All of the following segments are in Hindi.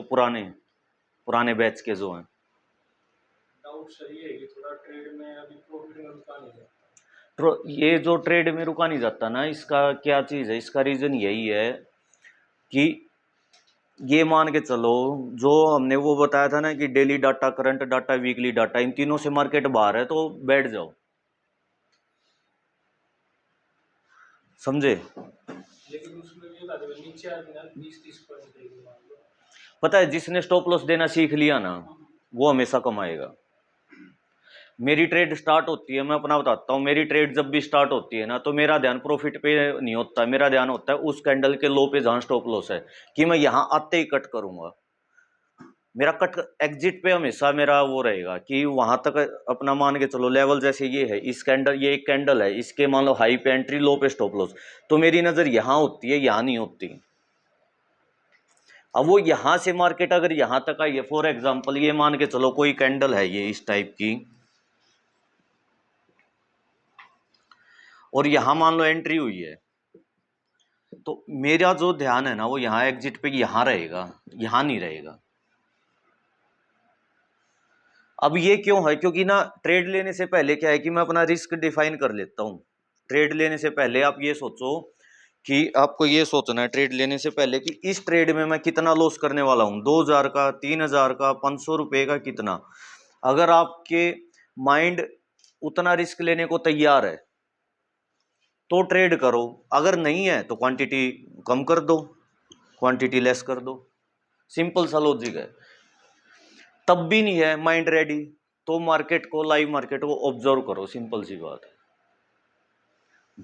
पुराने पुराने बैच के जो हैं। डाउट सही है कि थोड़ा ट्रेड में अभी प्रॉफिट में रुका नहीं जाता। ये जो ट्रेड में रुका नहीं जाता ना, इसका क्या चीज़ है, इसका रीज़न यही है कि ये मान के चलो, जो हमने वो बताया था ना कि daily data, current data, weekly data, इन तीनों से मार्केट बाहर है तो बैठ जाओ, समझे। लेकिन उसमें ये था कि नीचे आ गया 20-30 पॉइंट देगी मान लो। पता है, जिसने स्टॉप लॉस देना सीख लिया ना, वो हमेशा कमाएगा। मेरी ट्रेड स्टार्ट होती है, मैं अपना बताता हूँ, मेरी ट्रेड जब भी स्टार्ट होती है ना, तो मेरा ध्यान प्रॉफिट पे नहीं होता है, मेरा ध्यान होता है उस कैंडल के लो पे जहां स्टॉप लॉस है, कि मैं यहाँ आते ही कट करूंगा। मेरा कट एग्जिट पे हमेशा मेरा वो रहेगा कि वहां तक अपना मान के चलो लेवल, जैसे ये है, इस कैंडल, ये एक कैंडल है, इसके मान लो हाई पे एंट्री, लो पे स्टॉप लॉस, तो मेरी नजर यहाँ होती है, यहाँ नहीं होती। अब वो यहां से मार्केट अगर यहां तक आई है, फॉर एग्जांपल ये मान के चलो कोई कैंडल है ये इस टाइप की, और यहां मान लो एंट्री हुई है, तो मेरा जो ध्यान है ना वो यहां एग्जिट पे यहां रहेगा, यहां नहीं रहेगा। अब ये क्यों है, क्योंकि ना ट्रेड लेने से पहले क्या है कि मैं अपना रिस्क डिफाइन कर लेता हूं। ट्रेड लेने से पहले आप ये सोचो कि आपको ये सोचना है ट्रेड लेने से पहले कि इस ट्रेड में मैं कितना लॉस करने वाला हूं, 2000 का, 3000 का, 500 रुपए का, कितना। अगर आपके माइंड उतना रिस्क लेने को तैयार है तो ट्रेड करो, अगर नहीं है तो क्वांटिटी कम कर दो, क्वांटिटी लेस कर दो, सिंपल सा लॉजिक है। तब भी नहीं है माइंड रेडी, तो मार्केट को, लाइव मार्केट को ऑब्जर्व करो, सिंपल सी बात है,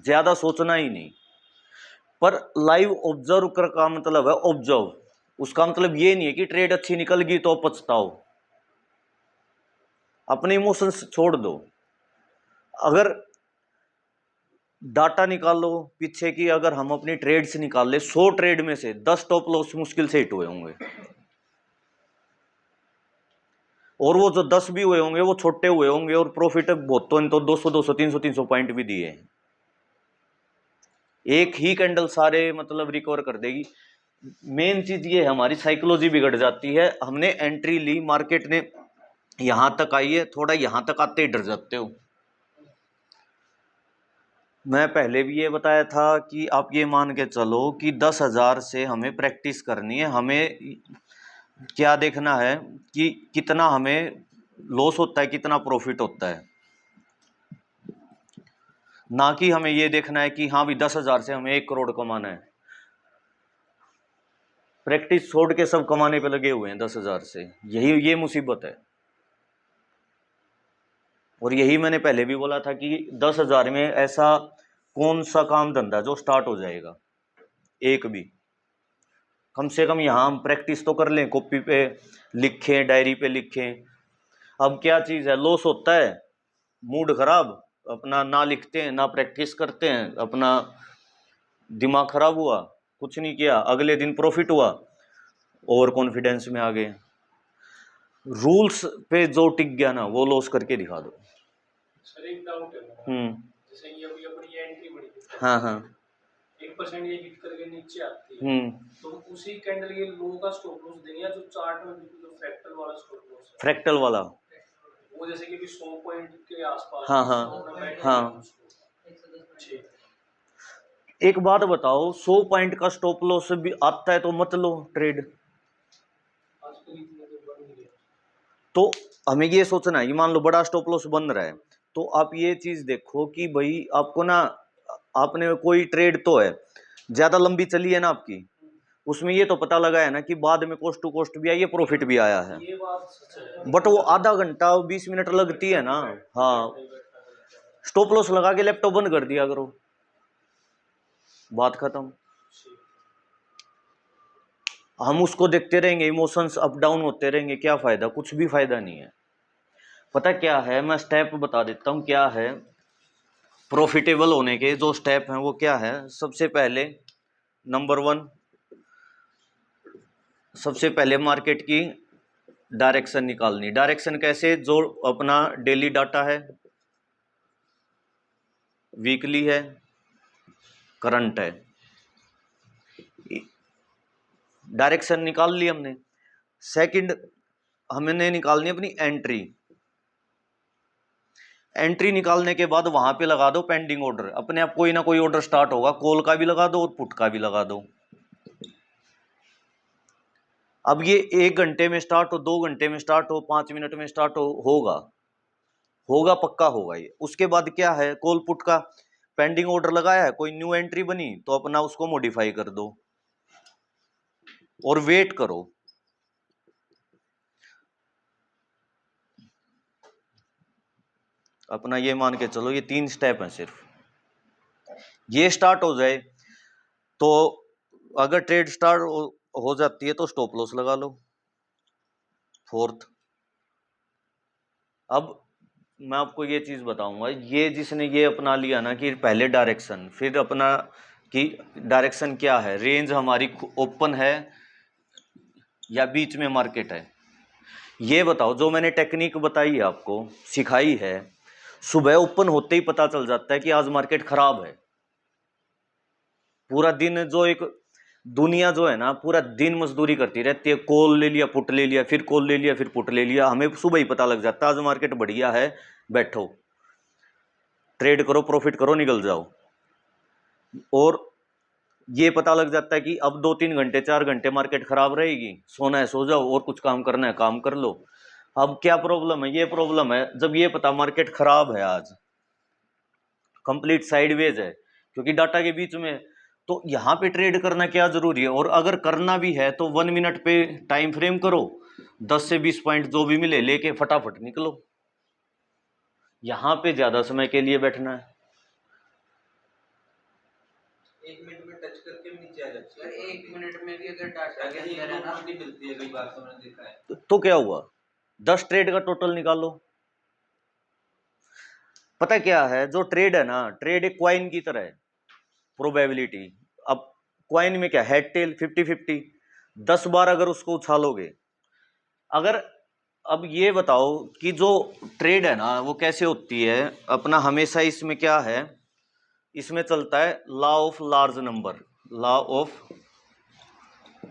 ज्यादा सोचना ही नहीं। पर लाइव ऑब्जर्व कर का मतलब है ऑब्जर्व, उसका मतलब ये नहीं है कि ट्रेड अच्छी निकल गई तो पछताओ, अपने इमोशंस छोड़ दो। अगर डाटा निकालो पीछे की, अगर हम अपनी ट्रेड से निकाल ले, 100 ट्रेड में से 10 टॉप लॉस मुश्किल से हिट हुए होंगे, और वो जो 10 भी हुए होंगे वो छोटे हुए होंगे, और प्रॉफिट बहुत तो 200 200 300 300 पॉइंट भी दिए हैं। एक ही कैंडल सारे मतलब रिकवर कर देगी। मेन चीज ये है, हमारी साइकोलॉजी बिगड़ जाती है। हमने एंट्री ली, मार्केट ने यहां तक आई है, थोड़ा यहां तक आते ही डर जाते हो। मैं पहले भी ये बताया था कि आप ये मान के चलो कि 10,000 से हमें प्रैक्टिस करनी है। हमें क्या देखना है कि कितना हमें लॉस होता है, कितना प्रॉफिट होता है, ना कि हमें ये देखना है कि हाँ भी 10,000 से हमें 1 करोड़ कमाना है। प्रैक्टिस छोड़ के सब कमाने पे लगे हुए हैं 10,000 से, यही ये मुसीबत है। और यही मैंने पहले भी बोला था कि 10,000 में ऐसा कौन सा काम धंधा जो स्टार्ट हो जाएगा, एक भी। कम से कम यहाँ हम प्रैक्टिस तो कर लें, कॉपी पे लिखें, डायरी पे लिखें। अब क्या चीज़ है, लॉस होता है, मूड खराब, अपना ना लिखते हैं ना प्रैक्टिस करते हैं, अपना दिमाग खराब हुआ, कुछ नहीं किया, अगले दिन प्रॉफिट हुआ, ओवर कॉन्फिडेंस में आ गए। रूल्स पे जो टिक गया ना वो लॉस करके दिखा दो। सर एक डाउट है जैसे ये अभी अपनी एंट्री बढ़ी है, हाँ हाँ 1% ये हिट करके नीचे आती है, हम्म तो उसी कैंडल के लो का स्टॉप लॉस देंगे, या जो चार्ट में बिल्कुल जो फ्रैक्टल वाला स्टॉप लॉस है, फ्रैक्टल वाला। वो जैसे कि भी 100 पॉइंट के आसपास हाँ हाँ तो अपना बैठ हाँ। जाएगा उसको। ठीक। एक बात बताओ, 100 पॉइंट का स्टॉप लॉस भी आता है तो मत लो ट्रेड। आजकल इतने तो बन नहीं गया। तो हमें ये सोचना है, ये मान लो बड़ा स्टॉप लॉस बन रहा है, तो आप ये चीज देखो कि भाई आपको ना, आपने कोई ट्रेड तो है ज्यादा लंबी चली है ना आपकी, उसमें ये तो पता लगा है ना कि बाद में कॉस्ट टू कॉस्ट भी आई है, प्रॉफिट भी आया है। ये बात सच है, बट वो आधा घंटा 20 मिनट लगती है ना। हाँ, स्टॉप लॉस लगा के लैपटॉप बंद कर दिया करो, बात खत्म। हम उसको देखते रहेंगे, इमोशंस अप डाउन होते रहेंगे, क्या फायदा, कुछ भी फायदा नहीं है। पता क्या है, मैं स्टेप बता देता हूँ क्या है प्रॉफिटेबल होने के। जो स्टेप हैं वो क्या है, सबसे पहले नंबर 1, सबसे पहले मार्केट की डायरेक्शन निकालनी। डायरेक्शन कैसे, जो अपना डेली डाटा है, वीकली है, करंट है, डायरेक्शन निकाल ली हमने। सेकंड हमने निकालनी है अपनी एंट्री। एंट्री निकालने के बाद वहां पे लगा दो पेंडिंग ऑर्डर, अपने आप कोई ना कोई ऑर्डर स्टार्ट होगा, कॉल का भी लगा दो और पुट का भी लगा दो। अब ये 1 घंटे में स्टार्ट हो, 2 घंटे में स्टार्ट हो, 5 मिनट में स्टार्ट हो, होगा पक्का होगा ये। उसके बाद क्या है, कॉल पुट का पेंडिंग ऑर्डर लगाया है, कोई न्यू एंट्री बनी तो अपना उसको मॉडिफाई कर दो और वेट करो। अपना ये मान के चलो ये 3 स्टेप है सिर्फ, ये स्टार्ट हो जाए तो अगर ट्रेड स्टार्ट हो जाती है तो स्टॉप लॉस लगा लो। फोर्थ, अब मैं आपको ये चीज बताऊंगा, ये जिसने ये अपना लिया ना कि पहले डायरेक्शन, फिर अपना कि डायरेक्शन क्या है, रेंज हमारी ओपन है या बीच में मार्केट है, ये बताओ। जो मैंने टेक्निक बताई है आपको, सिखाई है, सुबह ओपन होते ही पता चल जाता है कि आज मार्केट खराब है। पूरा दिन जो एक दुनिया जो है ना, पूरा दिन मजदूरी करती रहती है, कॉल ले लिया, पुट ले लिया, फिर कॉल ले लिया, फिर पुट ले लिया। हमें सुबह ही पता लग जाता है आज मार्केट बढ़िया है, बैठो ट्रेड करो, प्रॉफिट करो, निकल जाओ। और ये पता लग जाता है कि अब 2-3 घंटे 4 घंटे मार्केट खराब रहेगी, सोना है सो जाओ और कुछ काम करना है काम कर लो। अब क्या प्रॉब्लम है, ये प्रॉब्लम है जब ये पता मार्केट खराब है, आज कंप्लीट साइडवेज है क्योंकि डाटा के बीच में, तो यहां पे ट्रेड करना क्या जरूरी है। और अगर करना भी है तो 1 मिनट पे टाइम फ्रेम करो, 10 से 20 पॉइंट जो भी मिले लेके फटाफट निकलो। यहां पे ज्यादा समय के लिए बैठना है। 1 मिनट में टच करके नीचे आ जाती है। 1 मिनट में भी अगर डाटा के अंदर है ना, मिलती है, कई बार तो मैंने देखा है। तो क्या हुआ, 10 ट्रेड का टोटल निकालो। पता क्या है, जो ट्रेड है ना, ट्रेड एक क्वाइन की तरह है, प्रोबेबिलिटी। अब क्वाइन में क्या, हेड टेल 50-50, 10 बार अगर उसको उछालोगे, अगर अब ये बताओ कि जो ट्रेड है ना वो कैसे होती है अपना, हमेशा इसमें क्या है, इसमें चलता है law of large number, law of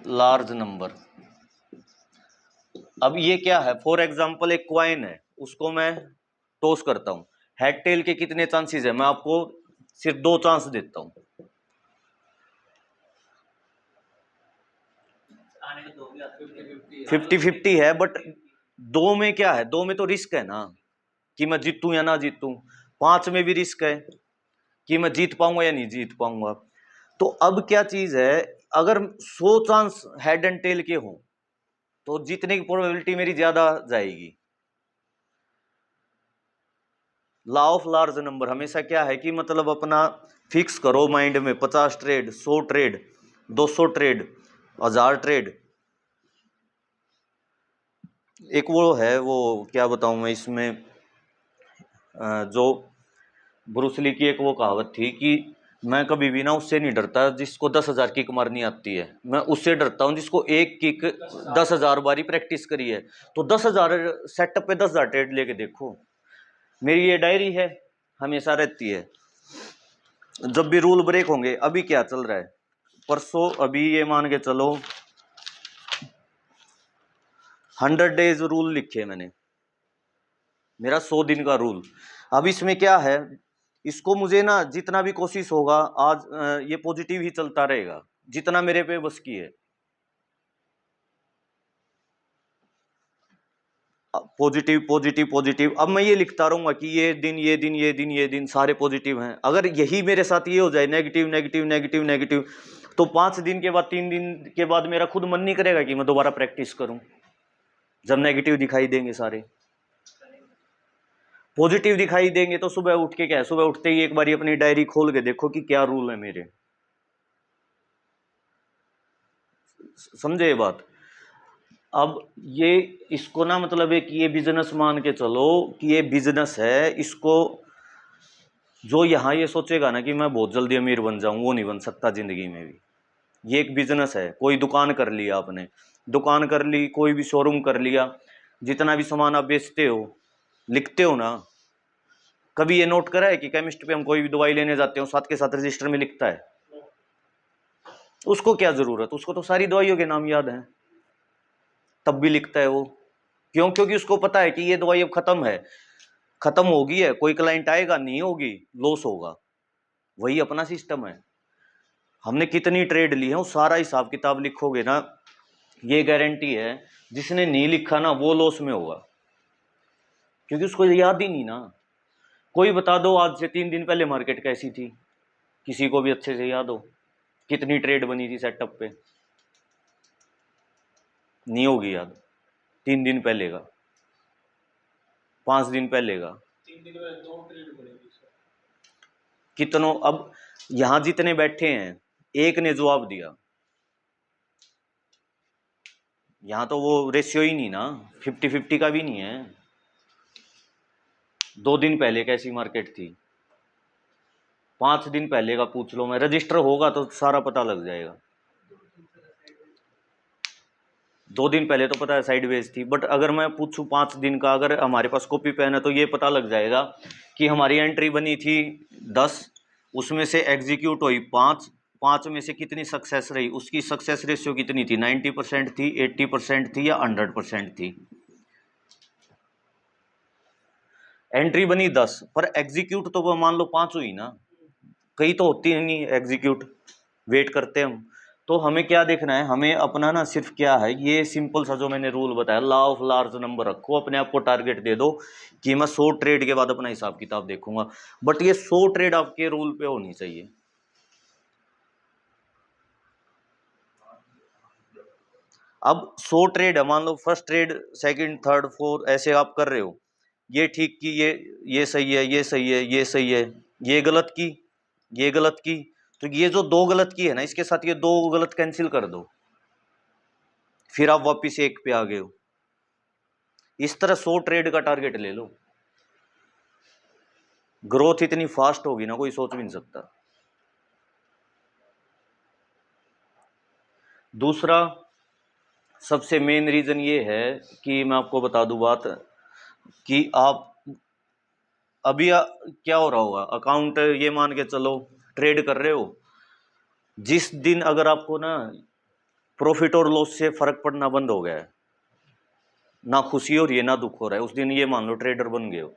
large number. अब ये क्या है, फॉर एग्जांपल एक क्वाइन है, उसको मैं टॉस करता हूं, हेड टेल के कितने चांसेस है, मैं आपको सिर्फ 2 चांस देता हूं। आने के 2 भी आते हैं, 50-50 है, बट 2 में क्या है, 2 में तो रिस्क है ना कि मैं जीतूं या ना जीतूं। 5 में भी रिस्क है कि मैं जीत पाऊंगा या नहीं जीत पाऊंगा। तो अब क्या चीज है, अगर 100 चांस हेड एंड टेल के हो तो जीतने की प्रोबेबिलिटी मेरी ज्यादा जाएगी। लॉ ऑफ लार्ज नंबर हमेशा क्या है कि मतलब अपना फिक्स करो माइंड में, 50 ट्रेड, 100 ट्रेड, 200 ट्रेड, 1000 ट्रेड। एक वो है, वो क्या बताऊं मैं इसमें, जो ब्रूस ली की एक वो कहावत थी कि मैं कभी भी ना उससे नहीं डरता जिसको 10,000 किक मारनी आती है, मैं उससे डरता हूं जिसको एक किक 10,000 बारी प्रैक्टिस करी है। तो 10,000 सेटअप पे 10,000 ट्रेड लेके देखो, मेरी ये डायरी है, हमेशा रहती है। जब भी रूल ब्रेक होंगे, अभी क्या चल रहा है, परसों, अभी ये मान के चलो 100 डेज रूल लिखे मैंने, मेरा 100 दिन का रूल। अब इसमें क्या है, इसको मुझे ना जितना भी कोशिश होगा आज ये पॉजिटिव ही चलता रहेगा जितना मेरे पे बस की है। पॉजिटिव पॉजिटिव पॉजिटिव, अब मैं ये लिखता रहूंगा कि ये दिन ये दिन ये दिन ये दिन सारे पॉजिटिव हैं। अगर यही मेरे साथ ये हो जाए नेगेटिव नेगेटिव नेगेटिव नेगेटिव, तो 5 दिन के बाद 3 दिन के बाद मेरा खुद मन नहीं करेगा कि मैं दोबारा प्रैक्टिस करूं, जब नेगेटिव दिखाई देंगे सारे। पॉजिटिव दिखाई देंगे तो सुबह उठ के क्या है, सुबह उठते ही एक बारी अपनी डायरी खोल के देखो कि क्या रूल है मेरे, समझे ये बात। अब ये इसको ना मतलब है कि ये बिजनेस मान के चलो कि ये बिजनेस है, इसको जो यहाँ ये सोचेगा ना कि मैं बहुत जल्दी अमीर बन जाऊं, वो नहीं बन सकता जिंदगी में भी। ये एक बिजनेस है, कोई दुकान कर लिया आपने, दुकान कर ली, कोई भी शोरूम कर लिया, जितना भी सामान आप बेचते हो, लिखते हो ना, कभी ये नोट करा है कि केमिस्ट पे हम कोई भी दवाई लेने जाते हो साथ के साथ रजिस्टर में लिखता है, उसको क्या जरूरत, उसको तो सारी दवाइयों के नाम याद हैं। तब भी लिखता है वो। क्यों? क्योंकि उसको पता है कि ये दवाई अब खत्म है, खत्म होगी है, कोई क्लाइंट आएगा नहीं, होगी लॉस होगा। वही अपना सिस्टम है। हमने कितनी ट्रेड ली है वो सारा हिसाब किताब लिखोगे ना, ये गारंटी है जिसने नहीं लिखा ना वो लॉस में होगा, क्योंकि उसको याद ही नहीं ना। कोई बता दो आज से 3 दिन पहले मार्केट कैसी थी, किसी को भी अच्छे से याद हो? कितनी ट्रेड बनी थी सेटअप पे? नहीं होगी याद। 3 दिन पहले का, 5 दिन पहले का, 3 दिन में 2 ट्रेड बनेगी सर। कितनों? अब यहां जितने बैठे हैं एक ने जवाब दिया, यहां तो वो रेशियो ही नहीं ना, 50-50 का भी नहीं है। 2 दिन पहले कैसी मार्केट थी, 5 दिन पहले का पूछ लो, मैं रजिस्टर होगा तो सारा पता लग जाएगा। 2 दिन पहले तो पता है साइडवेज थी, बट अगर मैं पूछूं 5 दिन का, अगर हमारे पास कॉपी पेन है तो ये पता लग जाएगा कि हमारी एंट्री बनी थी 10, उसमें से एग्जीक्यूट हुई 5, 5 में से कितनी सक्सेस रही, उसकी सक्सेस रेशियो कितनी थी, 90% थी, 80% थी या 100% थी। एंट्री बनी 10 पर एग्जीक्यूट तो मान लो 5 हुई ना, कई तो होती है नहीं एग्जीक्यूट, वेट करते हैं हम। तो हमें क्या देखना है, हमें अपना ना सिर्फ क्या है, ये सिंपल सा जो मैंने रूल बताया, लॉ ऑफ लार्ज नंबर रखो, अपने आप को टारगेट दे दो कि मैं 100 ट्रेड के बाद अपना हिसाब किताब देखूंगा, बट ये 100 ट्रेड आपके रूल पे होनी चाहिए। अब 100 ट्रेड है, मान लो first trade, second, third, fourth ऐसे आप कर रहे हो, ये ठीक की, ये सही है, ये सही है, ये सही है, ये गलत की, ये गलत की, तो ये जो 2 गलत की है ना, इसके साथ ये 2 गलत कैंसिल कर दो, फिर आप वापिस 1 पे आ गए हो। इस तरह 100 ट्रेड का टारगेट ले लो, ग्रोथ इतनी फास्ट होगी ना कोई सोच भी नहीं सकता। दूसरा सबसे मेन रीजन ये है कि मैं आपको बता दूं बात, कि आप अभी क्या हो रहा होगा, अकाउंट ये मान के चलो ट्रेड कर रहे हो, जिस दिन अगर आपको ना प्रॉफिट और लॉस से फर्क पड़ना बंद हो गया है, ना खुशी हो रही है ना दुख हो रहा है, उस दिन ये मान लो ट्रेडर बन गए हो।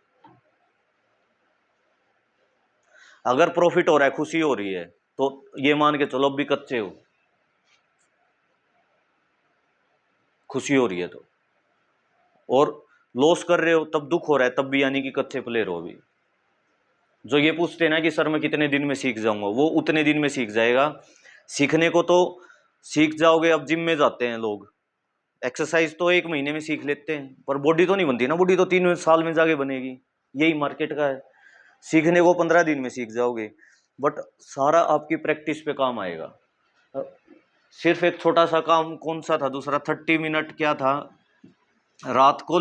अगर प्रॉफिट हो रहा है, खुशी हो रही है, तो ये मान के चलो अब भी कच्चे हो, खुशी हो रही है तो, और लॉस कर रहे हो तब दुख हो रहा है, तब भी यानी कि कच्चे प्लेयर हो अभी। जो ये पूछते हैं ना कि सर मैं कितने दिन में सीख जाऊंगा, वो उतने दिन में सीख जाएगा। सीखने को तो सीख जाओगे, अब जिम में जाते हैं लोग, एक्सरसाइज तो 1 महीने में सीख लेते हैं, पर बॉडी तो नहीं बनती ना, बॉडी तो 3 साल में जाके बनेगी। यही मार्केट का है, सीखने को 15 दिन में सीख जाओगे, बट सारा आपकी प्रैक्टिस पे काम आएगा। सिर्फ एक छोटा सा काम कौन सा था दूसरा, 30 मिनट क्या था, रात को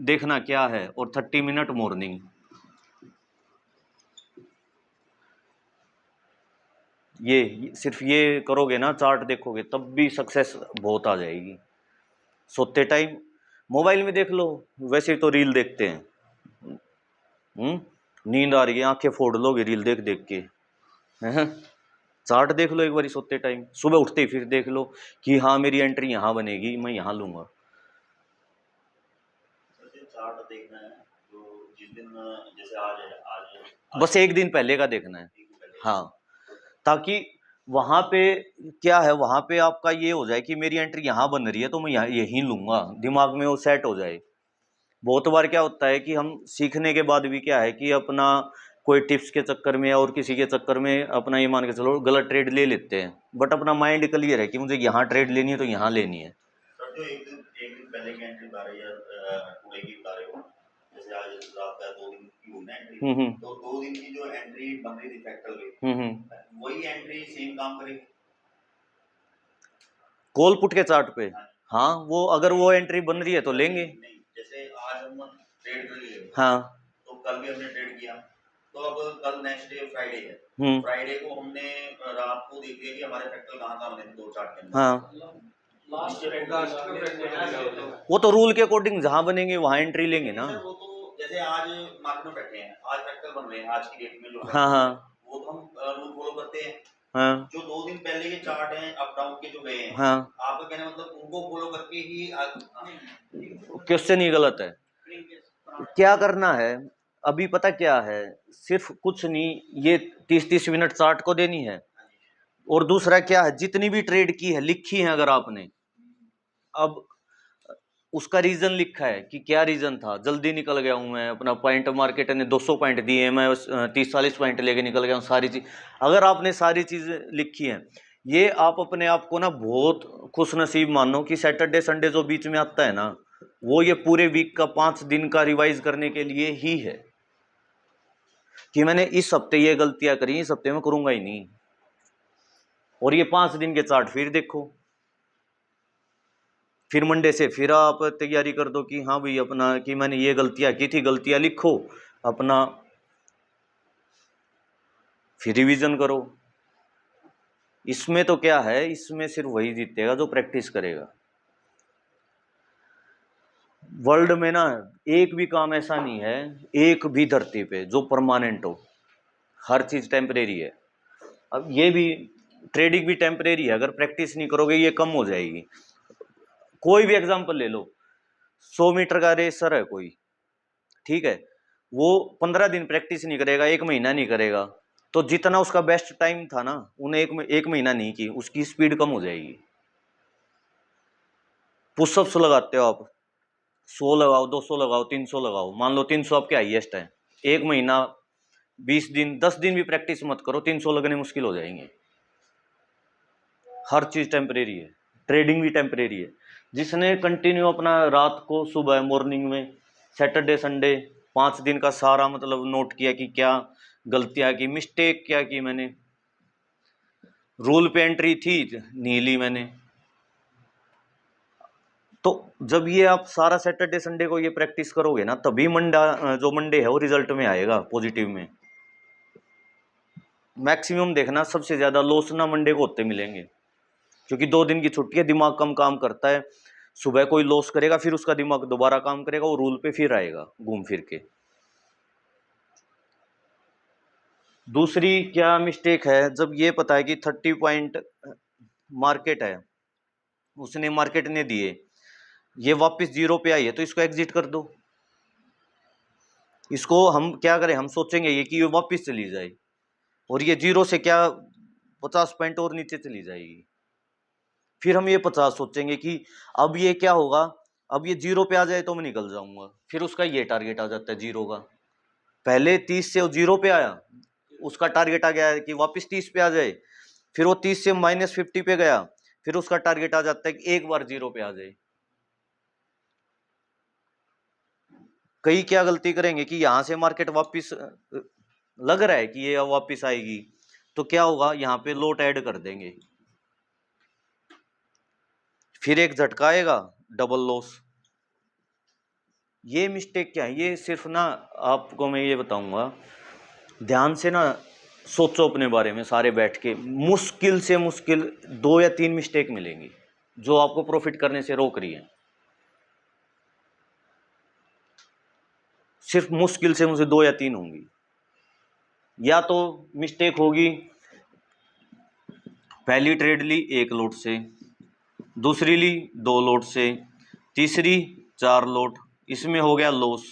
देखना क्या है, और 30 मिनट मॉर्निंग। ये सिर्फ ये करोगे ना, चार्ट देखोगे, तब भी सक्सेस बहुत आ जाएगी। सोते टाइम मोबाइल में देख लो, वैसे तो रील देखते हैं, नींद आ रही है, आंखें फोड़ लोगे रील देख देख के, हैं? चार्ट देख लो एक बार सोते टाइम, सुबह उठते ही फिर देख लो कि हाँ मेरी एंट्री यहाँ बनेगी, मैं यहाँ लूंगा। चार्ट देखना है जो जिस दिन, जैसे आज है, आज बस 1 दिन पहले का देखना है, हाँ, ताकि वहां पे क्या है, वहां पे आपका ये हो जाए कि मेरी एंट्री यहाँ बन रही है तो मैं यहाँ यहीं लूंगा, दिमाग में वो सेट हो जाए। बहुत बार क्या होता है कि हम सीखने के बाद भी क्या है कि अपना कोई टिप्स के चक्कर में और किसी के चक्कर में अपना ये मान के चलो गलत ट्रेड ले लेते हैं, बट अपना माइंड क्लियर है कि मुझे यहाँ ट्रेड लेनी है तो यहाँ लेनी है। सर जो एक दिन पहले की एंट्री बता रहे हैं, टुडे की बता रहे हो, जैसे आज रात का 2 दिन की हुई ना एंट्री, तो 2 दिन की जो एंट्री बन रही थी फैक्टर में, वही एंट्री सेम काम करेगी कॉल पुट के चार्ट पे। हाँ, वो अगर वो एंट्री बन रही है तो लेंगे। नहीं, जैसे आज हम ट्रेड कर लिए, हाँ, तो कल भी हमने ट्रेड किया, तो अब कल नेक्स्ट डे फ्राइडे है, फ्राइडे को हमने रात को देख लिया कि हमारे फैक्टर कहाँ बने थे 2 चार्ट के अंदर। हाँ, लास्ट वो तो रूल के अकॉर्डिंग जहाँ बनेंगे वहाँ एंट्री लेंगे ना। वो तो जैसे आज मार्केट में बैठे हैं, आज फैक्टर बन रहे हैं आज की डेट में जो, हाँ हाँ, वो तो हम रूल फॉलो करते हैं, हाँ जो 2 दिन पहले के चार्ट हैं अप डाउन के जो गए हैं, हाँ, आपका कहना मतलब उनको फॉलो करके ही क्वेश्चन ही गलत है। क्या करना है अभी पता क्या है, सिर्फ कुछ नहीं, ये 30-30 मिनट चार्ट को देनी है, और दूसरा क्या है, जितनी भी ट्रेड की है लिखी है अगर आपने, अब उसका रीजन लिखा है कि क्या रीजन था, जल्दी निकल गया हूं मैं, अपना पॉइंट मार्केट ने 200 पॉइंट दिए, मैं 30-40 पॉइंट लेके निकल गया हूं, सारी चीज अगर आपने सारी चीज लिखी है, ये आप अपने आप को ना बहुत खुश नसीब मानो कि सैटरडे संडे जो बीच में आता है ना, वो ये पूरे वीक का 5 दिन का रिवाइज करने के लिए ही है, कि मैंने इस हफ्ते ये गलतियां करी, इस हफ्ते में करूंगा ही नहीं, और ये 5 दिन के चार्ट फिर देखो, फिर मंडे से फिर आप तैयारी कर दो कि हाँ भाई अपना कि मैंने ये गलतियां की थी, गलतियां लिखो अपना, फिर रिवीजन करो। इसमें तो क्या है, इसमें सिर्फ वही जीतेगा जो प्रैक्टिस करेगा। वर्ल्ड में ना एक भी काम ऐसा नहीं है, एक भी धरती पे जो परमानेंट हो, हर चीज टेम्परेरी है। अब ये भी ट्रेडिंग भी टेम्परेरी है, अगर प्रैक्टिस नहीं करोगे ये कम हो जाएगी। कोई भी एग्जांपल ले लो, 100 मीटर का रेसर है कोई, ठीक है, वो 15 दिन प्रैक्टिस नहीं करेगा, 1 महीना नहीं करेगा, तो जितना उसका बेस्ट टाइम था ना, उन्हें एक महीना नहीं की, उसकी स्पीड कम हो जाएगी। पुशअप्स लगाते हो आप, 100 लगाओ, 200 लगाओ, 300 लगाओ, मान लो 300 आपके हाईएस्ट है, 1 महीना 20 दिन 10 दिन भी प्रैक्टिस मत करो, 300 लगने मुश्किल हो जाएंगे। हर चीज टेम्परेरी है, ट्रेडिंग भी टेम्परेरी है। जिसने कंटिन्यू अपना रात को सुबह मॉर्निंग में सैटरडे संडे 5 दिन का सारा मतलब नोट किया कि क्या गलतियां की, मिस्टेक क्या की मैंने, रूल पे एंट्री थी नहीं ली मैंने, तो जब ये आप सारा सैटरडे संडे को ये प्रैक्टिस करोगे ना, तभी जो मंडे है वो रिजल्ट में आएगा पॉजिटिव में। मैक्सिमम देखना सबसे ज्यादा लॉस ना मंडे को होते मिलेंगे, क्योंकि 2 दिन की छुट्टी है, दिमाग कम काम करता है, सुबह कोई लॉस करेगा फिर उसका दिमाग दोबारा काम करेगा, वो रूल पे फिर आएगा घूम फिर के। दूसरी क्या मिस्टेक है, जब ये पता है कि 30 पॉइंट मार्केट है, उसने मार्केट ने दिए, ये वापस 0 पे आई है, तो इसको एग्जिट कर दो। इसको हम क्या करें, हम सोचेंगे ये कि ये वापस चली जाए, और ये 0 से क्या 50 पॉइंट और नीचे चली जाएगी, फिर हम ये 50 सोचेंगे कि अब ये क्या होगा, अब ये 0 पे आ जाए तो मैं निकल जाऊंगा, फिर उसका ये टारगेट आ जाता है 0 का। पहले 30 से वो 0 पे आया, उसका टारगेट आ गया है कि वापस 30 पे आ जाए, फिर वो 30 से -50 पे गया, फिर उसका टारगेट आ जाता है कि एक बार 0 पे आ जाए। कई क्या गलती करेंगे कि यहां से मार्केट वापस लग रहा है कि ये वापस आएगी, तो क्या होगा, यहाँ पे लोट ऐड कर देंगे, फिर एक झटका आएगा, डबल लॉस। ये मिस्टेक क्या है, ये सिर्फ ना आपको मैं ये बताऊंगा, ध्यान से ना सोचो अपने बारे में सारे बैठ के, मुश्किल से मुश्किल 2 या 3 मिस्टेक मिलेंगी जो आपको प्रॉफिट करने से रोक रही है, सिर्फ मुश्किल से मुझे 2 या 3 होंगी। या तो मिस्टेक होगी, पहली ट्रेड ली 1 लोट से, दूसरी ली 2 लोट से, तीसरी 4 लोट, इसमें हो गया लॉस,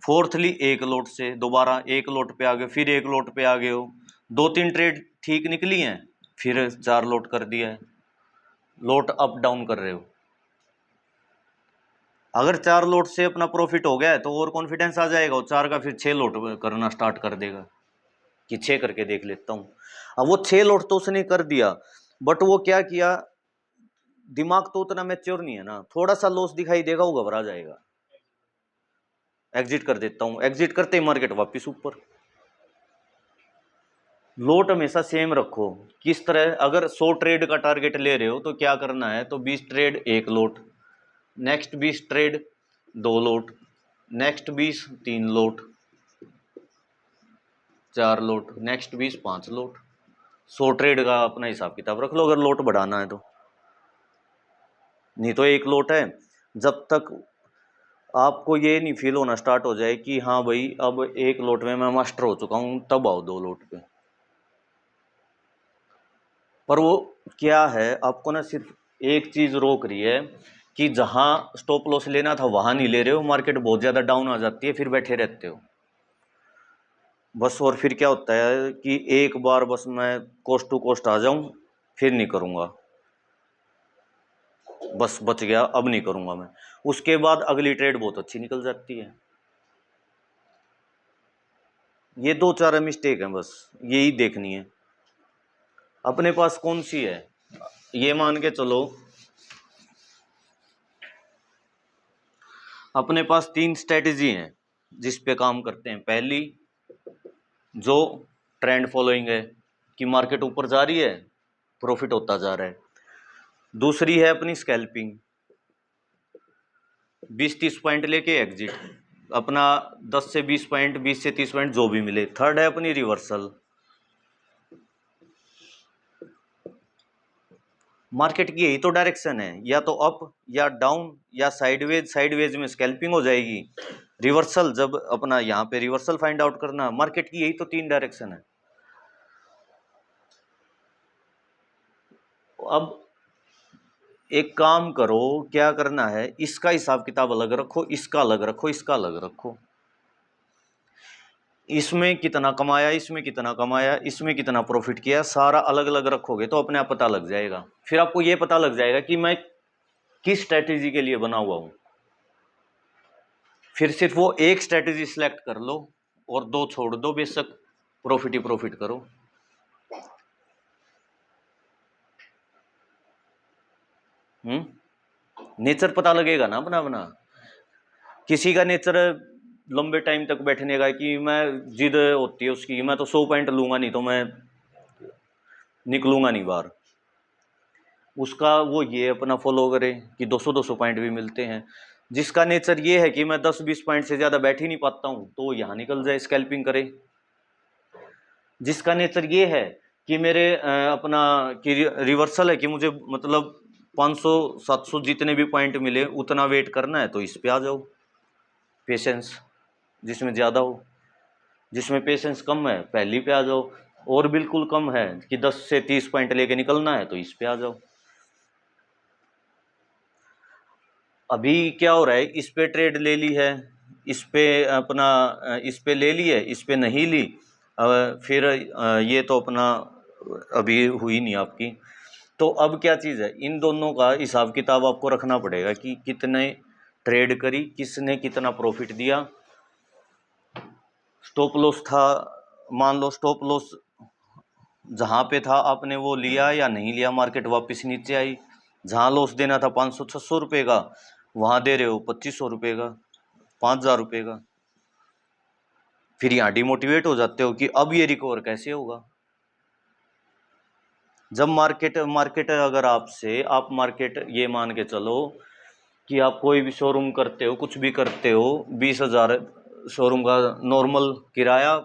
फोर्थली 1 लोट से, दोबारा 1 लोट पे आ गए, फिर 1 लोट पे आ गए हो, 2-3 ट्रेड ठीक निकली हैं, फिर 4 लोट कर दिया है, लोट अप डाउन कर रहे हो। अगर 4 लोट से अपना प्रॉफिट हो गया है तो और कॉन्फिडेंस आ जाएगा, और 4 का फिर 6 लोट करना स्टार्ट कर देगा कि 6 करके देख लेता हूँ। अब वो 6 लोट तो उसने कर दिया, बट वो क्या किया, दिमाग तो उतना मैच्योर नहीं है ना, थोड़ा सा लॉस दिखाई देगा वो घबरा जाएगा, एग्जिट कर देता हूँ, एग्जिट करते ही मार्केट वापस ऊपर। लोट हमेशा सेम रखो, किस तरह, अगर 100 ट्रेड का टारगेट ले रहे हो तो क्या करना है, तो 20 ट्रेड 1 लोट, नेक्स्ट 20 ट्रेड 2 लोट, नेक्स्ट 20 3 लोट, 4 लोट, नेक्स्ट 20 5 लोट। 100 ट्रेड का अपना हिसाब किताब रख लो अगर लोट बढ़ाना है तो, नहीं तो 1 लोट है। जब तक आपको ये नहीं फील होना स्टार्ट हो जाए कि हाँ भाई अब 1 लोट में मैं मास्टर हो चुका हूँ, तब आओ 2 लोट पे। पर वो क्या है, आपको ना सिर्फ एक चीज़ रोक रही है कि जहाँ स्टॉप लॉस लेना था वहाँ नहीं ले रहे हो, मार्केट बहुत ज़्यादा डाउन आ जाती है, फिर बैठे रहते हो बस। और फिर क्या होता है कि एक बार बस मैं कोस्ट टू कोस्ट आ जाऊं, फिर नहीं करूँगा, बस बच गया, अब नहीं करूँगा मैं। उसके बाद अगली ट्रेड बहुत अच्छी निकल जाती है। ये 2-4 मिस्टेक हैं, बस यही देखनी है अपने पास कौन सी है। ये मान के चलो अपने पास 3 स्ट्रेटजी हैं जिस पे काम करते हैं। पहली जो ट्रेंड फॉलोइंग है कि मार्केट ऊपर जा रही है, प्रॉफिट होता जा रहा है। दूसरी है अपनी स्कैल्पिंग, 20-30 पॉइंट लेके एग्जिट, अपना 10 से 20 पॉइंट, 20 से 30 पॉइंट जो भी मिले। थर्ड है अपनी रिवर्सल। मार्केट की यही तो डायरेक्शन है, या तो अप या डाउन या साइडवेज। साइडवेज में स्कैल्पिंग हो जाएगी। रिवर्सल, जब अपना यहाँ पे रिवर्सल फाइंड आउट करना। मार्केट की यही तो 3 डायरेक्शन है। अब एक काम करो, क्या करना है, इसका हिसाब किताब अलग रखो, इसका अलग रखो, इसका अलग रखो। इसमें कितना कमाया, इसमें कितना कमाया, इसमें कितना प्रॉफिट किया, सारा अलग अलग रखोगे तो अपने आप पता लग जाएगा। फिर आपको ये पता लग जाएगा कि मैं किस स्ट्रैटेजी के लिए बना हुआ हूं। फिर सिर्फ वो एक स्ट्रैटेजी सिलेक्ट कर लो और 2 छोड़ दो, बेशक प्रॉफिट ही प्रॉफिट करो। नेचर पता लगेगा ना अपना अपना। किसी का नेचर लंबे टाइम तक बैठने का कि मैं जिद होती है उसकी, मैं तो 100 पॉइंट लूंगा नहीं तो मैं निकलूंगा नहीं बाहर। उसका वो ये अपना फॉलो करे कि 200-200 पॉइंट भी मिलते हैं। जिसका नेचर ये है कि मैं 10-20 पॉइंट से ज़्यादा बैठ ही नहीं पाता हूँ, तो यहाँ निकल जाए, स्कैल्पिंग करे। जिसका नेचर ये है कि मेरे अपना कि रिवर्सल है कि मुझे मतलब 500-700 जितने भी पॉइंट मिले उतना वेट करना है, तो इस पे आ जाओ। पेशेंस जिसमें ज़्यादा हो, जिसमें पेशेंस कम है पहली पे आ जाओ, और बिल्कुल कम है कि 10 से 30 पॉइंट लेके निकलना है, तो इस पे आ जाओ। अभी क्या हो रहा है, इस पे ट्रेड ले ली है, इस पे अपना इस पे ले ली है, इस पे नहीं ली, फिर ये तो अपना अभी हुई नहीं आपकी। तो अब क्या चीज़ है, इन दोनों का हिसाब किताब आपको रखना पड़ेगा कि कितने ट्रेड करी, किसने कितना प्रॉफिट दिया। स्टॉप लॉस था, मान लो स्टॉप लॉस जहाँ पे था आपने वो लिया या नहीं लिया, मार्केट वापस नीचे आई। जहाँ लॉस देना था 500-600 रुपये का, वहाँ दे रहे हो 2500 रुपये का, 5000 रुपये का। फिर यहाँ डिमोटिवेट हो जाते हो कि अब ये रिकवर कैसे होगा। जब मार्केट अगर आपसे, आप मार्केट ये मान के चलो कि आप कोई भी शोरूम करते हो, कुछ भी करते हो, 20,000 शोरूम का नॉर्मल किराया,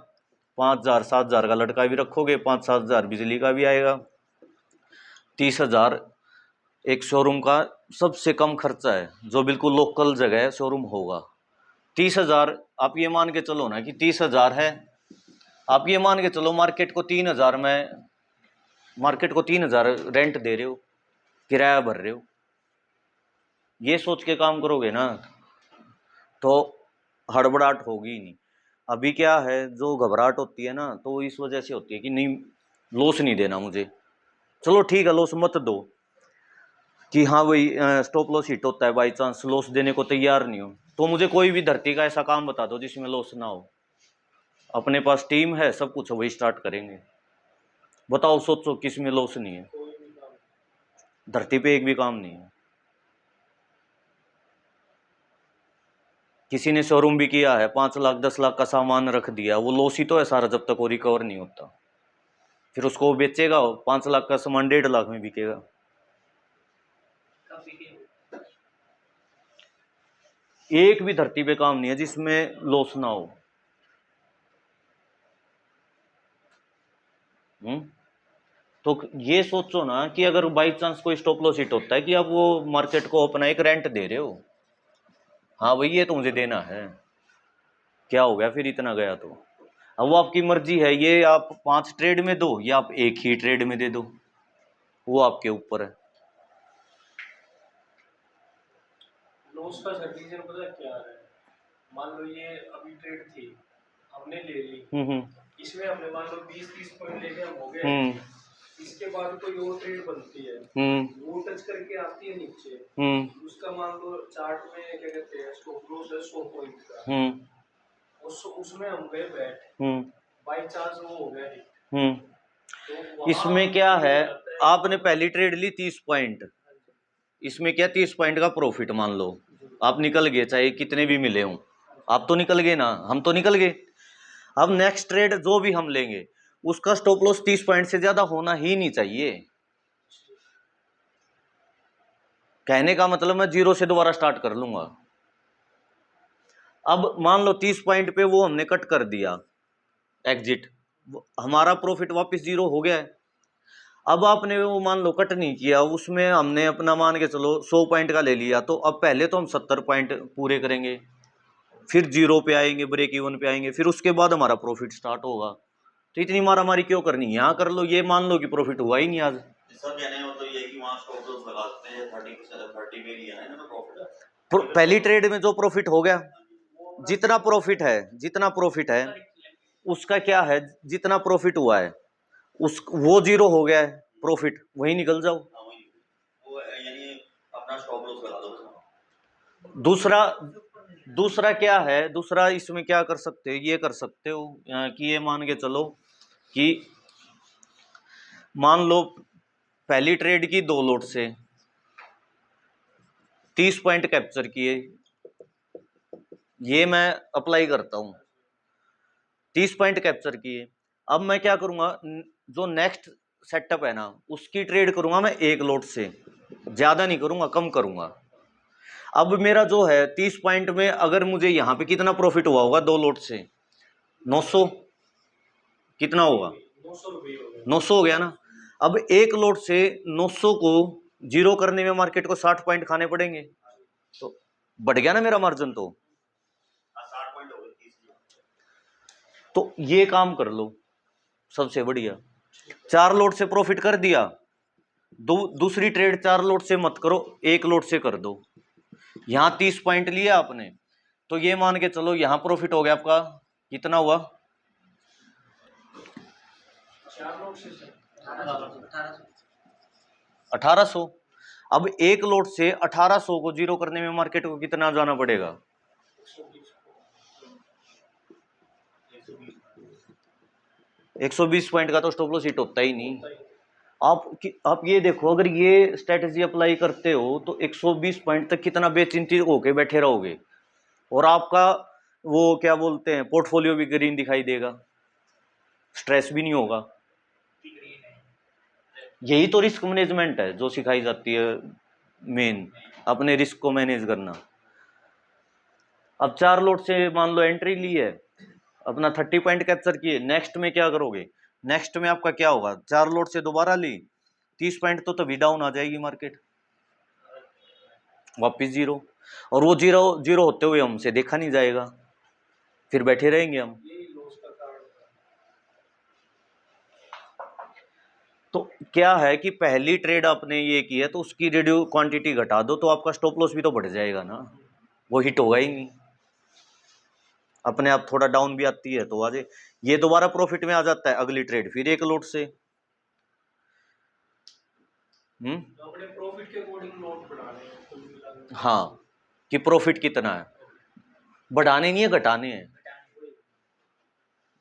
5,000-7,000 का लटका भी रखोगे, 5-7,000 बिजली का भी आएगा, 30,000 एक शोरूम का सबसे कम खर्चा है, जो बिल्कुल लोकल जगह शोरूम होगा। 30,000 आप ये मान के चलो ना कि 30,000 है। आप ये मान के चलो मार्केट को 3,000 में, मार्केट को 3,000 रेंट दे रहे हो, किराया भर रहे हो। ये सोच के काम करोगे ना तो हड़बड़ाहट होगी ही नहीं। अभी क्या है, जो घबराहट होती है ना, तो इस वजह से होती है कि नहीं लॉस नहीं देना मुझे। चलो ठीक है, लॉस मत दो कि हाँ भाई स्टॉप लॉस हिट होता है, बाई चांस लॉस देने को तैयार नहीं हो, तो मुझे कोई भी धरती का ऐसा काम बता दो जिसमें लॉस ना हो। अपने पास टीम है, सब कुछ वही स्टार्ट करेंगे। बताओ, सोचो किस में लॉस नहीं है। कोई भी काम धरती पे एक भी काम नहीं है। किसी ने शोरूम भी किया है, 5 लाख 10 लाख का सामान रख दिया, वो लॉस ही तो है सारा, जब तक वो रिकवर नहीं होता। फिर उसको वो बेचेगा, 5 लाख का सामान 1.5 लाख में बिकेगा। काफी के एक भी धरती पे काम नहीं है जिसमें लॉस ना हो। तो ये सोचो ना कि अगर बाई चांस कोई स्टॉप लॉस हिट होता है कि आप वो मार्केट को अपना एक रेंट दे रहे हो, हाँ भाई ये तो मुझे देना है, क्या हो गया फिर इतना गया तो। अब वो आपकी मर्जी है, ये आप 5 ट्रेड में दो या आप एक ही ट्रेड में दे दो। वो आपके ऊपर है। लॉस का सर रीजन पता है क्या है? मान लो ये अभी ट्रेड थी, हमने ले ली, इसमें हमने मान लो 20-30 पॉइंट लेके हम हो गए, इसके बाद कोई और ट्रेड बनती है, वो टच करके आती है नीचे, उसका मान लो चार्ट में क्या कहते हैं स्टॉप लॉस है 100 पॉइंट का, उसमें हम गए बैठ, बाई चांस वो हो गया हिट, तो वहाँ इसमें क्या ये है, हो जाता है आपने पहली ट्रेड ली 30 पॉइंट, इसमें क्या 30 पॉइंट का प्रॉफिट मान लो, आप निकल गए चाहे कितने भी मिले हों, आप तो निकल गए ना, हम तो निकल गए। अब नेक्स्ट ट्रेड जो भी हम लेंगे उसका स्टॉप लॉस 30 पॉइंट से ज्यादा होना ही नहीं चाहिए। कहने का मतलब मैं जीरो से दोबारा स्टार्ट कर लूंगा। अब मान लो 30 पॉइंट पे वो हमने कट कर दिया एग्जिट, हमारा प्रॉफिट वापस जीरो हो गया है। अब आपने वो मान लो कट नहीं किया, उसमें हमने अपना मान के चलो 100 पॉइंट का ले लिया, तो अब पहले तो हम 70 पॉइंट पूरे करेंगे, फिर जीरो पे आएंगे, ब्रेक इवन पे आएंगे, फिर उसके बाद हमारा प्रॉफिट स्टार्ट होगा। तो इतनी मारामारी क्यों करनी, यहाँ कर लो, ये मान लो कि प्रॉफिट हुआ ही नहीं आज। सर कहने का मतलब ये है कि वहाँ स्टॉप लॉस लगाते हैं 30 पे लिया है ना प्रॉफिट, पहली ट्रेड में जो प्रॉफिट हो गया, जितना प्रॉफिट है उसका क्या है, जितना प्रॉफिट हुआ है उस वो जीरो हो गया है, प्रॉफिट वही निकल जाओ। वो यानी अपना स्टॉप लॉस लगा दो। दूसरा क्या है, दूसरा इसमें क्या कर सकते हो, ये कर सकते हो कि ये मान के चलो कि मान लो पहली ट्रेड की 2 लोट से 30 पॉइंट कैप्चर किए, ये मैं अप्लाई करता हूं, 30 पॉइंट कैप्चर किए। अब मैं क्या करूंगा, जो नेक्स्ट सेटअप है ना उसकी ट्रेड करूंगा मैं 1 लोट से, ज्यादा नहीं करूंगा, कम करूंगा। अब मेरा जो है 30 पॉइंट में अगर मुझे यहाँ पे कितना प्रॉफिट हुआ होगा 2 लोट से, 900, कितना होगा 900 रुपये हो गए। 900 हो गया ना। अब 1 लोट से 900 को जीरो करने में मार्केट को 60 पॉइंट खाने पड़ेंगे, तो बढ़ गया ना मेरा मार्जिन। तो 60 पॉइंट हो गए 30। तो ये काम कर लो सबसे बढ़िया। 4 लोट से प्रॉफिट कर दिया, दूसरी ट्रेड 4 लोट से मत करो, 1 लोट से कर दो। यहां 30 पॉइंट लिया आपने, तो ये मान के चलो यहां प्रॉफिट हो गया आपका, कितना हुआ 4 लोग से 1800। अब 1 लोट से 1800 को जीरो करने में मार्केट को कितना जाना पड़ेगा, 120 पॉइंट का तो स्टॉप लॉस हिट होता ही नहीं। आप ये देखो, अगर ये स्ट्रेटजी अप्लाई करते हो तो 120 पॉइंट तक कितना बेचिंती होके बैठे रहोगे, और आपका वो क्या बोलते हैं पोर्टफोलियो भी ग्रीन दिखाई देगा, स्ट्रेस भी नहीं होगा। यही तो रिस्क मैनेजमेंट है जो सिखाई जाती है, मेन अपने रिस्क को मैनेज करना। अब 4 लोट से मान लो एंट्री ली है, अपना 30 पॉइंट कैप्चर किए, नेक्स्ट में क्या करोगे, नेक्स्ट में आपका क्या होगा, 4 लोट से दोबारा ली 30 पॉइंट, तो तभी डाउन आ जाएगी मार्केट, वापिस जीरो, और वो जीरो जीरो होते हुए हमसे देखा नहीं जाएगा, फिर बैठे रहेंगे हम। यही लॉस का कारण है। तो क्या है कि पहली ट्रेड आपने ये की है तो उसकी रिड्यू क्वांटिटी घटा दो, तो आपका स्टॉप लॉस भी तो बढ़ जाएगा ना, वो हिट होगा ही नहीं। अपने आप थोड़ा डाउन भी आती है तो आज ये दोबारा प्रॉफिट में आ जाता है, अगली ट्रेड फिर 1 लोट से। तो अपने प्रॉफिट के अकॉर्डिंग नोट बढ़ाने हैं कुल मिला के। हाँ, कि प्रॉफिट कितना है, बढ़ाने नहीं है घटाने हैं।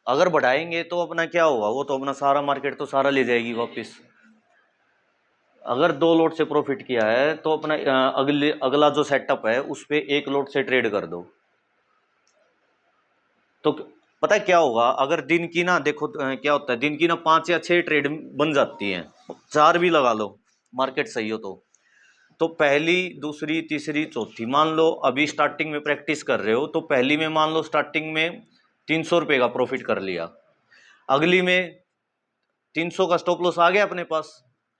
अगर बढ़ाएंगे तो अपना क्या होगा, वो तो अपना सारा मार्केट तो सारा ले जाएगी वापस। अगर 2 लोट से प्रॉफिट किया है तो अपना अगला जो सेटअप है उस पे 1 लोट से ट्रेड कर दो। तो पता है क्या होगा, अगर दिन की ना देखो क्या होता है, दिन की ना 5 या 6 ट्रेड बन जाती हैं, 4 भी लगा लो मार्केट सही हो तो पहली दूसरी तीसरी चौथी, मान लो अभी स्टार्टिंग में प्रैक्टिस कर रहे हो तो पहली में मान लो स्टार्टिंग में 300 रुपये का प्रॉफिट कर लिया, अगली में 300 का स्टॉप लॉस आ गया अपने पास,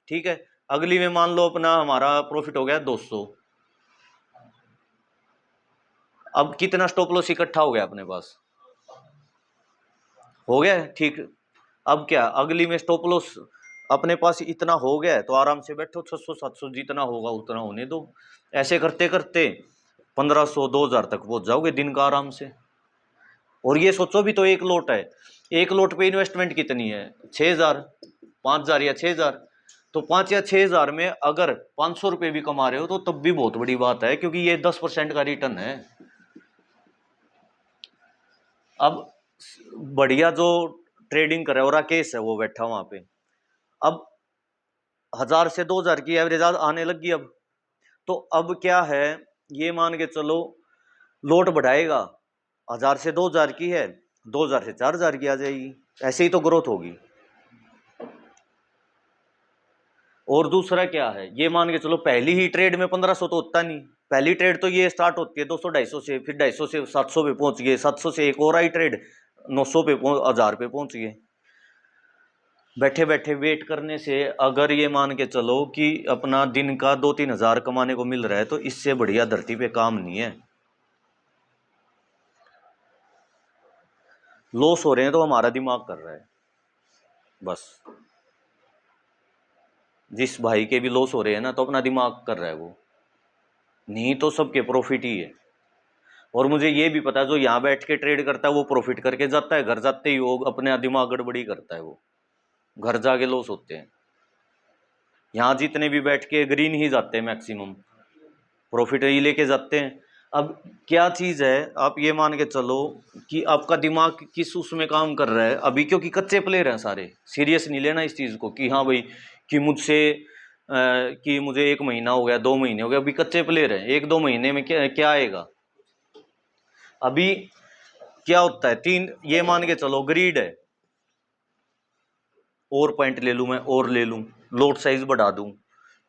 ठीक है, अगली में मान लो अपना हमारा प्रॉफिट हो गया 200। अब कितना स्टॉप लॉस इकट्ठा हो गया अपने पास, हो गया ठीक। अब क्या, अगली में स्टॉप लॉस अपने पास इतना हो गया है तो आराम से बैठो, 600-700 जितना होगा उतना होने दो। ऐसे करते करते 1500-2000 तक पहुंच जाओगे दिन का आराम से। और ये सोचो भी तो एक लोट है, एक लोट पे इन्वेस्टमेंट कितनी है, 6000, 5000 या 6000। तो 5 या 6000 में अगर 500 रुपये भी कमा रहे हो तो तब भी बहुत बड़ी बात है, क्योंकि ये 10% का रिटर्न है। अब बढ़िया जो ट्रेडिंग करे और राकेश है वो बैठा वहां पे, अब 1000 से 2000 की एवरेज आने लगी। अब तो अब क्या है, ये मान के चलो लोट बढ़ाएगा, 1000 से 2000 की है, 2000 से 4000 की आ जाएगी, ऐसे ही तो ग्रोथ होगी। और दूसरा क्या है, ये मान के चलो पहली ही ट्रेड में 1500 तो होता नहीं, पहली ट्रेड तो ये स्टार्ट होती है 200-250 से, फिर 250 से 700 पे पहुंच गए, 700 से एक और आई ट्रेड 900 पे 1000 पे पहुंच गए। बैठे बैठे वेट करने से अगर ये मान के चलो कि अपना दिन का 2-3 हजार कमाने को मिल रहा है तो इससे बढ़िया धरती पे काम नहीं है। लॉस हो रहे हैं तो हमारा दिमाग कर रहा है बस। जिस भाई के भी लॉस हो रहे हैं ना तो अपना दिमाग कर रहा है वो, नहीं तो सबके प्रॉफिट ही है। और मुझे ये भी पता है जो यहाँ बैठ के ट्रेड करता है वो प्रॉफिट करके जाता है, घर जाते ही वो अपने दिमाग गड़बड़ी करता है, वो घर जाके लॉस होते हैं। यहाँ जितने भी बैठ के ग्रीन ही जाते हैं, मैक्सिमम प्रॉफिट ही लेके जाते हैं। अब क्या चीज़ है, आप ये मान के चलो कि आपका दिमाग किस उसमें काम कर रहा है अभी, क्योंकि कच्चे प्लेयर हैं सारे, सीरियस नहीं लेना इस चीज़ को कि हाँ भाई कि मुझसे कि मुझे 1 महीना हो गया, 2 महीने हो गए, अभी कच्चे प्लेयर हैं। 1-2 महीने में क्या क्या आएगा। अभी क्या होता है, 3 ये मान के चलो ग्रीड है, और पॉइंट ले लूँ मैं, और ले लूँ, लोड साइज बढ़ा दूँ,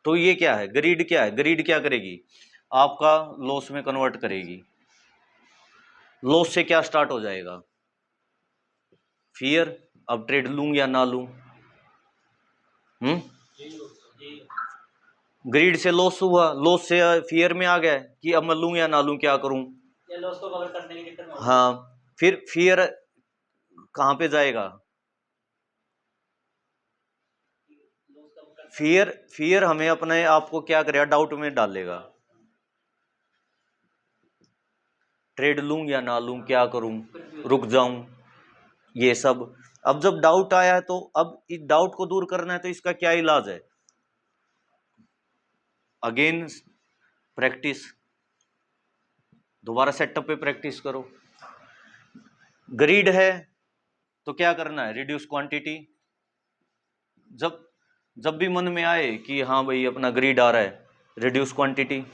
तो ये क्या है, ग्रीड क्या है, ग्रीड क्या करेगी, आपका लॉस में कन्वर्ट करेगी। लॉस से क्या स्टार्ट हो जाएगा, फियर, अब ट्रेड लूं या ना लूं। ग्रीड से लॉस हुआ, लॉस से फियर में आ गया कि अब मैं लूं या ना लूं, क्या करूं, ये लॉस को कवर करने के चक्कर में हाँ। फिर फियर कहाँ पे जाएगा, लॉस कवर कर फियर हमें अपने आप को क्या करेगा, डाउट में डालेगा, ट्रेड लूं या ना लूं, क्या करूं, रुक जाऊं, ये सब। अब जब डाउट आया है तो अब इस डाउट को दूर करना है तो इसका क्या इलाज है, अगेन प्रैक्टिस, दोबारा सेटअप पे प्रैक्टिस करो। ग्रीड है तो क्या करना है, रिड्यूस क्वांटिटी। जब जब भी मन में आए कि हाँ भाई अपना ग्रीड आ रहा है, रिड्यूस क्वांटिटी।